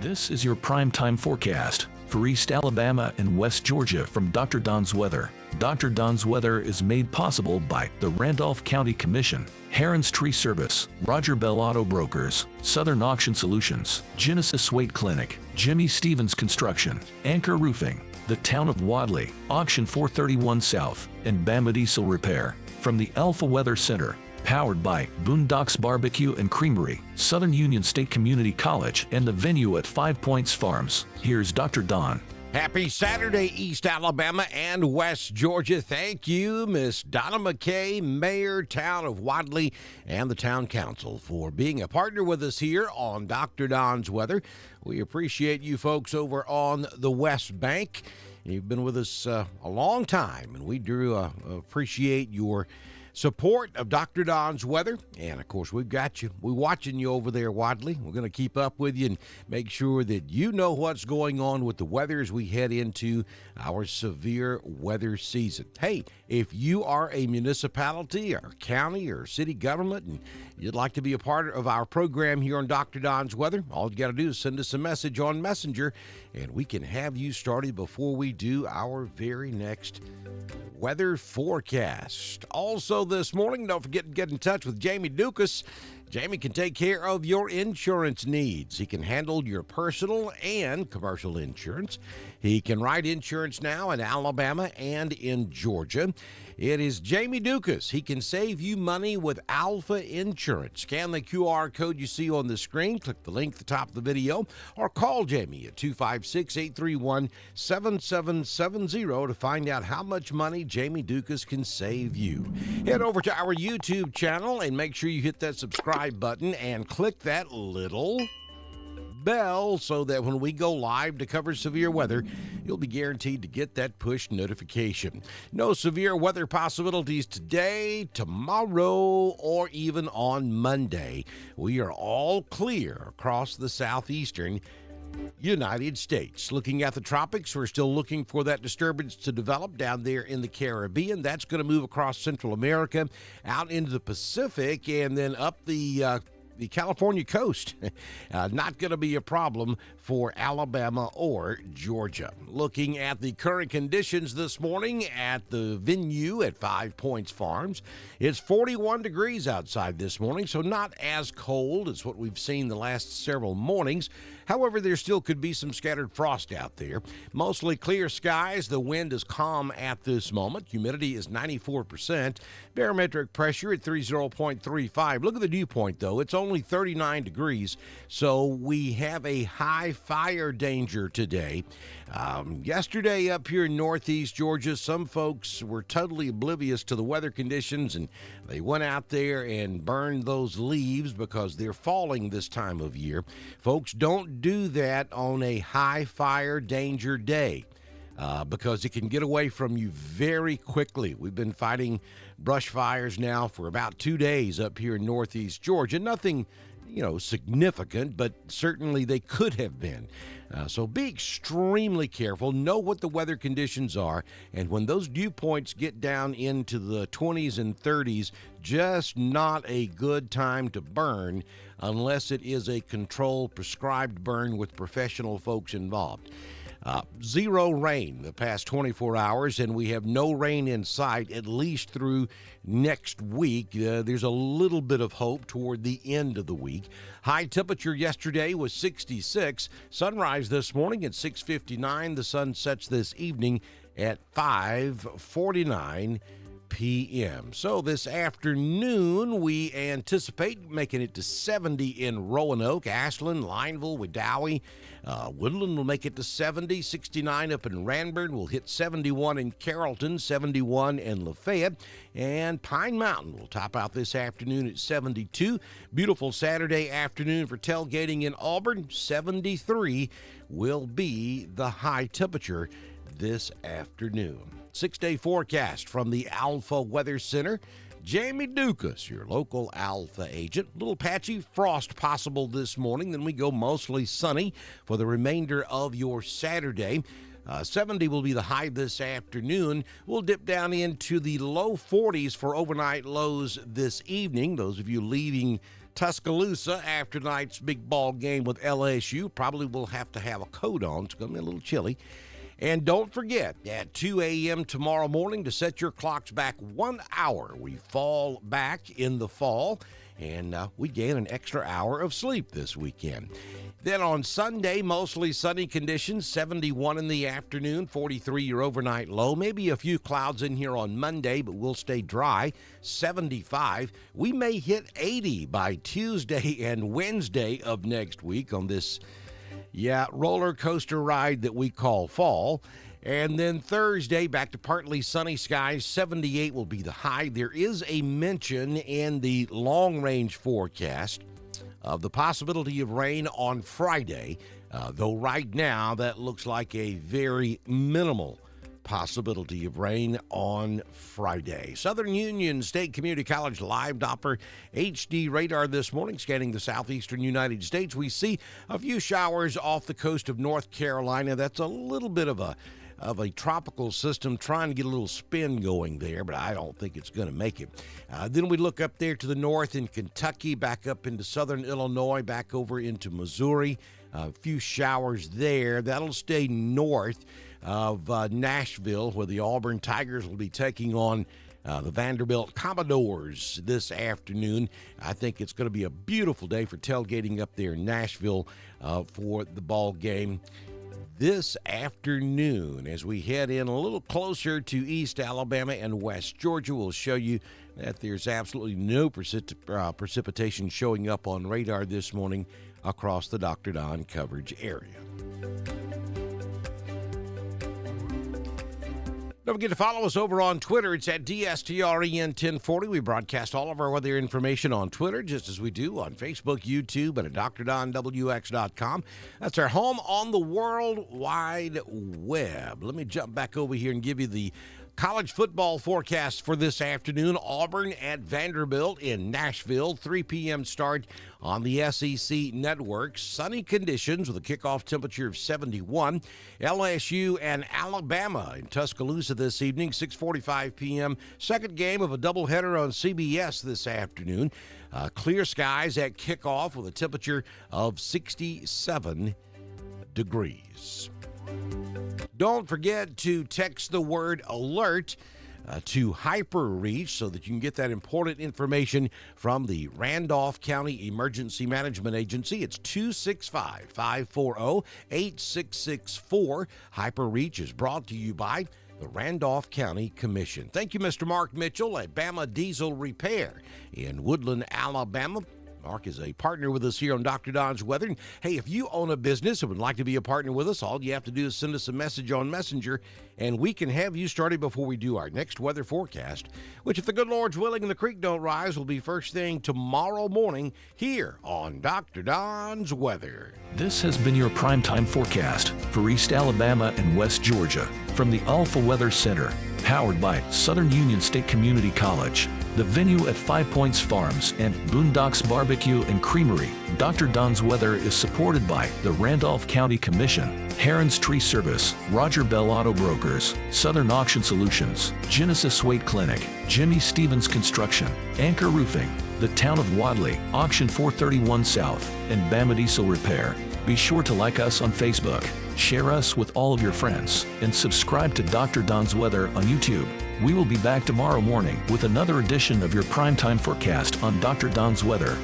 This is your primetime forecast for East Alabama and West Georgia from Dr. Don's Weather. Dr. Don's Weather is made possible by the Randolph County Commission, Heron's Tree Service, Roger Bell Auto Brokers, Southern Auction Solutions, Genesis Waite Clinic, Jimmy Stevens Construction, Anchor Roofing, the Town of Wadley, Auction 431 South, and Bama Diesel Repair. From the Alpha Weather Center, powered by Boondocks Barbecue and Creamery, Southern Union State Community College, and the venue at 5 Points Farms. Here's Dr. Don. Happy Saturday, East Alabama and West Georgia. Thank you, Miss Donna McKay, Mayor, Town of Wadley, and the Town Council for being a partner with us here on Dr. Don's Weather. We appreciate you folks over on the West Bank. You've been with us a long time, and we do appreciate your support of Dr. Don's Weather. And, of course, we've got you. We're watching you over there, Wadley. We're going to keep up with you and make sure that you know what's going on with the weather as we head into our severe weather season. Hey, if you are a municipality or county or city government and you'd like to be a part of our program here on Dr. Don's Weather, all you got to do is send us a message on Messenger, and we can have you started before we do our very next weather forecast. Also this morning, don't forget to get in touch with Jamie Dukas. Jamie can take care of your insurance needs. He can handle your personal and commercial insurance. He can write insurance now in Alabama and in Georgia. It is Jamie Dukas. He can save you money with Alpha Insurance. Scan the QR code you see on the screen, click the link at the top of the video, or call Jamie at 256-831-7770 to find out how much money Jamie Dukas can save you. Head over to our YouTube channel and make sure you hit that subscribe button and click that little bell so that when we go live to cover severe weather, you'll be guaranteed to get that push notification. No severe weather possibilities today, tomorrow, or even on Monday. We are all clear across the southeastern United States. Looking at the tropics, we're still looking for that disturbance to develop down there in the Caribbean. That's going to move across Central America, out into the Pacific, and then up the California coast. Not going to be a problem for Alabama or Georgia. Looking at the current conditions this morning at the venue at 5 Points Farms, it's 41 degrees outside this morning, so not as cold as what we've seen the last several mornings. However, there still could be some scattered frost out there. Mostly clear skies. The wind is calm at this moment. Humidity is 94%. Barometric pressure at 30.35. Look at the dew point, though. It's only 39 degrees, so we have a high fire danger today. Yesterday up here in northeast Georgia, some folks were totally oblivious to the weather conditions, and they went out there and burned those leaves because they're falling this time of year. Folks, don't do that on a high fire danger day. Because it can get away from you very quickly. We've been fighting brush fires now for about 2 days up here in northeast Georgia. Nothing, significant, but certainly they could have been. So be extremely careful. Know what the weather conditions are. And when those dew points get down into the 20s and 30s, just not a good time to burn unless it is a controlled, prescribed burn with professional folks involved. Zero rain the past 24 hours, and we have no rain in sight at least through next week. There's a little bit of hope toward the end of the week. High temperature yesterday was 66. Sunrise this morning at 6:59. The sun sets this evening at 5:49 p.m. So this afternoon, we anticipate making it to 70 in Roanoke, Ashland, Lineville, Wedowee. Woodland will make it to 70, 69 up in Ranburne. We'll hit 71 in Carrollton, 71 in Lafayette. And Pine Mountain will top out this afternoon at 72. Beautiful Saturday afternoon for tailgating in Auburn. 73 will be the high temperature this afternoon. 6-day forecast from the Alpha Weather Center. Jamie Dukas, your local Alpha agent. Little patchy frost possible this morning. Then we go mostly sunny for the remainder of your Saturday. 70 will be the high this afternoon. We'll dip down into the low 40s for overnight lows this evening. Those of you leaving Tuscaloosa after tonight's big ball game with LSU. Probably will have to have a coat on. It's going to be a little chilly. And don't forget, at 2 a.m. tomorrow morning, to set your clocks back 1 hour. We fall back in the fall, and we gain an extra hour of sleep this weekend. Then on Sunday, mostly sunny conditions, 71 in the afternoon, 43 your overnight low. Maybe a few clouds in here on Monday, but we'll stay dry, 75. We may hit 80 by Tuesday and Wednesday of next week on this, roller coaster ride that we call fall. And then Thursday, back to partly sunny skies, 78 will be the high. There is a mention in the long-range forecast of the possibility of rain on Friday, though right now that looks like a very minimal possibility of rain on Friday. Southern Union State Community College live Doppler HD radar this morning, scanning the southeastern United States. We see a few showers off the coast of North Carolina. That's a little bit of a tropical system trying to get a little spin going there, but I don't think it's going to make it. Then we look up there to the north in Kentucky, back up into southern Illinois, back over into Missouri. A few showers there. That'll stay north of Nashville, where the Auburn Tigers will be taking on the Vanderbilt Commodores this afternoon. I think it's going to be a beautiful day for tailgating up there in Nashville for the ball game this afternoon. As we head in a little closer to East Alabama and West Georgia, we'll show you that there's absolutely no precipitation showing up on radar this morning across the Dr. Don coverage area. Don't forget to follow us over on Twitter. It's at DSTREN1040. We broadcast all of our weather information on Twitter, just as we do on Facebook, YouTube, and at DrDonWX.com. That's our home on the World Wide Web. Let me jump back over here and give you the college football forecast for this afternoon. Auburn at Vanderbilt in Nashville, 3 p.m. start on the SEC network. Sunny conditions with a kickoff temperature of 71. LSU and Alabama in Tuscaloosa this evening, 6:45 p.m. Second game of a doubleheader on CBS this afternoon. Clear skies at kickoff with a temperature of 67 degrees. Don't forget to text the word alert to HyperReach so that you can get that important information from the Randolph County Emergency Management Agency. It's 265-540-8664. HyperReach is brought to you by the Randolph County Commission. Thank you, Mr. Mark Mitchell at Bama Diesel Repair in Woodland, Alabama. Mark is a partner with us here on Dr. Don's Weather. And hey, if you own a business and would like to be a partner with us, all you have to do is send us a message on Messenger, and we can have you started before we do our next weather forecast, which, if the good Lord's willing and the creek don't rise, will be first thing tomorrow morning here on Dr. Don's Weather. This has been your primetime forecast for East Alabama and West Georgia from the Alpha Weather Center, powered by Southern Union State Community College, the venue at 5 Points Farms, and Boondocks Barbecue and Creamery. Dr. Don's Weather is supported by the Randolph County Commission, Heron's Tree Service, Roger Bell Auto Brokers, Southern Auction Solutions, Genesis Weight Clinic, Jimmy Stevens Construction, Anchor Roofing, the Town of Wadley, Auction 431 South, and Bama Diesel Repair. Be sure to like us on Facebook, share us with all of your friends, and subscribe to Dr. Don's Weather on YouTube. We will be back tomorrow morning with another edition of your primetime forecast on Dr. Don's Weather.